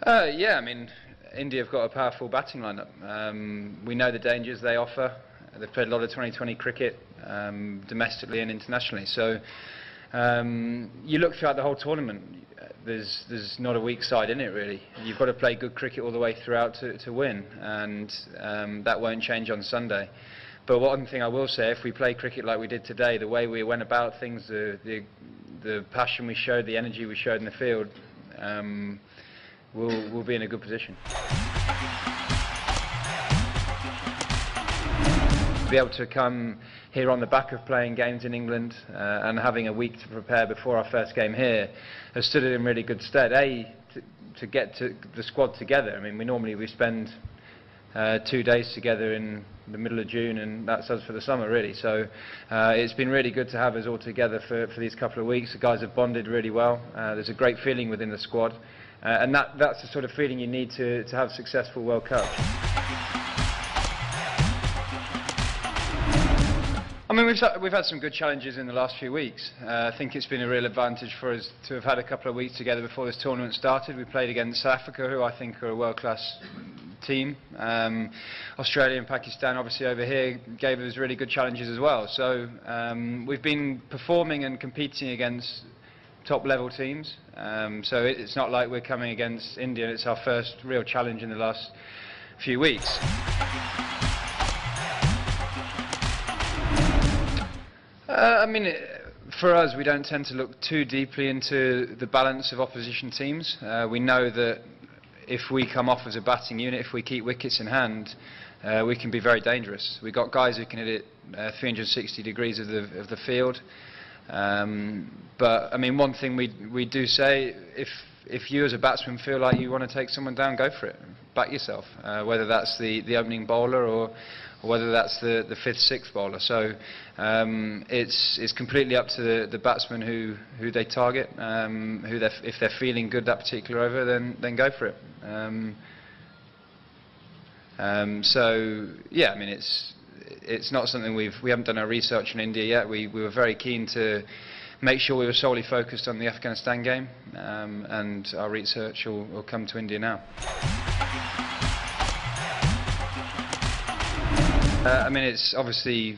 Yeah, I mean, India have got a powerful batting lineup. We know the dangers they offer. They've played a lot of 2020 cricket, domestically and internationally. So you look throughout the whole tournament, there's not a weak side in it really. You've got to play good cricket all the way throughout to win, and that won't change on Sunday. But one thing I will say, if we play cricket like we did today, the way we went about things, the passion we showed, the energy we showed in the field, we'll be in a good position. To be able to come here on the back of playing games in England and having a week to prepare before our first game here has stood it in really good stead. To get the squad together. I mean, we spend 2 days together in the middle of June, and that's us for the summer really. So it's been really good to have us all together for these couple of weeks. The guys have bonded really well. There's a great feeling within the squad, and that's the sort of feeling you need to have a successful World Cup. I mean, we've had some good challenges in the last few weeks. I think it's been a real advantage for us to have had a couple of weeks together before this tournament started. We played against South Africa, who I think are a world-class team. Australia and Pakistan, obviously over here, gave us really good challenges as well. So we've been performing and competing against top-level teams. So it's not like we're coming against India. It's our first real challenge in the last few weeks. I mean, for us, we don't tend to look too deeply into the balance of opposition teams. We know that if we come off as a batting unit, if we keep wickets in hand, we can be very dangerous. We've got guys who can hit it 360 degrees of the field. But I mean, one thing we do say, if you as a batsman feel like you want to take someone down, go for it. Back yourself, whether that's the opening bowler or whether that's the fifth, sixth bowler. So it's completely up to the batsman who they target. If they're feeling good that particular over, then go for it. So yeah, I mean, it's not something we haven't done our research on India yet. We were very keen to make sure we were solely focused on the Afghanistan game, and our research will come to India now. I mean, it's obviously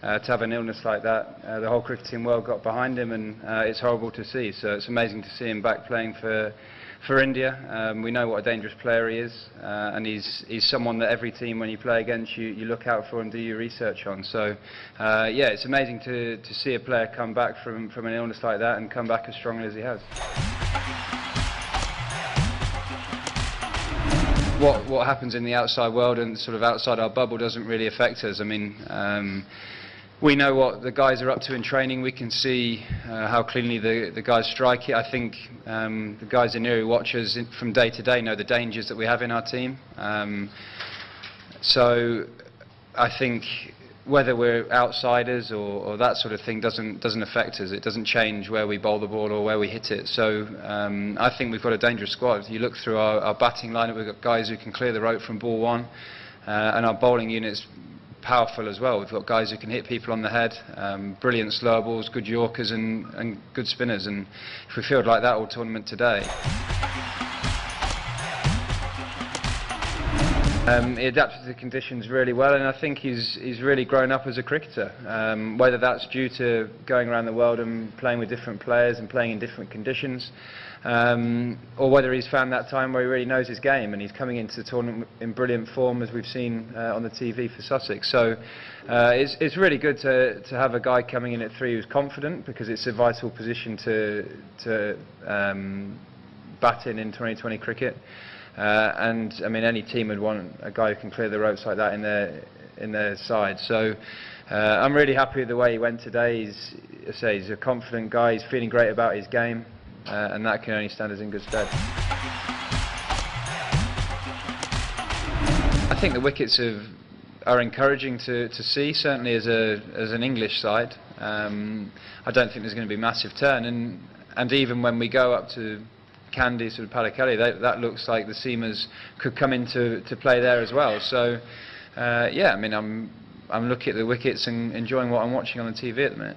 to have an illness like that, the whole cricketing world got behind him, and it's horrible to see. So it's amazing to see him back playing for India. We know what a dangerous player he is, and he's someone that every team, when you play against, you look out for and do your research on. So yeah, it's amazing to see a player come back from an illness like that and come back as strongly as he has. What happens in the outside world and sort of outside our bubble doesn't really affect us. I mean, we know what the guys are up to in training. We can see how cleanly the guys strike it. I think the guys in here who watch us from day to day know the dangers that we have in our team. So I think whether we're outsiders or that sort of thing doesn't affect us. It doesn't change where we bowl the ball or where we hit it. So I think we've got a dangerous squad. You look through our batting lineup, we've got guys who can clear the rope from ball one, and our bowling unit's powerful as well. We've got guys who can hit people on the head, brilliant slow balls, good yorkers and good spinners. And if we field like that all tournament today, he adapted to the conditions really well, and I think he's really grown up as a cricketer. Whether that's due to going around the world and playing with different players and playing in different conditions, or whether he's found that time where he really knows his game and he's coming into the tournament in brilliant form, as we've seen on the TV for Sussex. So it's really good to have a guy coming in at 3 who's confident, because it's a vital position to bat in 2020 cricket. And I mean, any team would want a guy who can clear the ropes like that in their side. So I'm really happy with the way he went today. He's a confident guy. He's feeling great about his game, and that can only stand us in good stead. I think the wickets are encouraging to see, certainly as an English side. I don't think there's going to be a massive turn, and even when we go up to Kandy, sort of Pallekele, that looks like the seamers could come into play there as well. So yeah, I mean, I'm looking at the wickets and enjoying what I'm watching on the TV at the minute.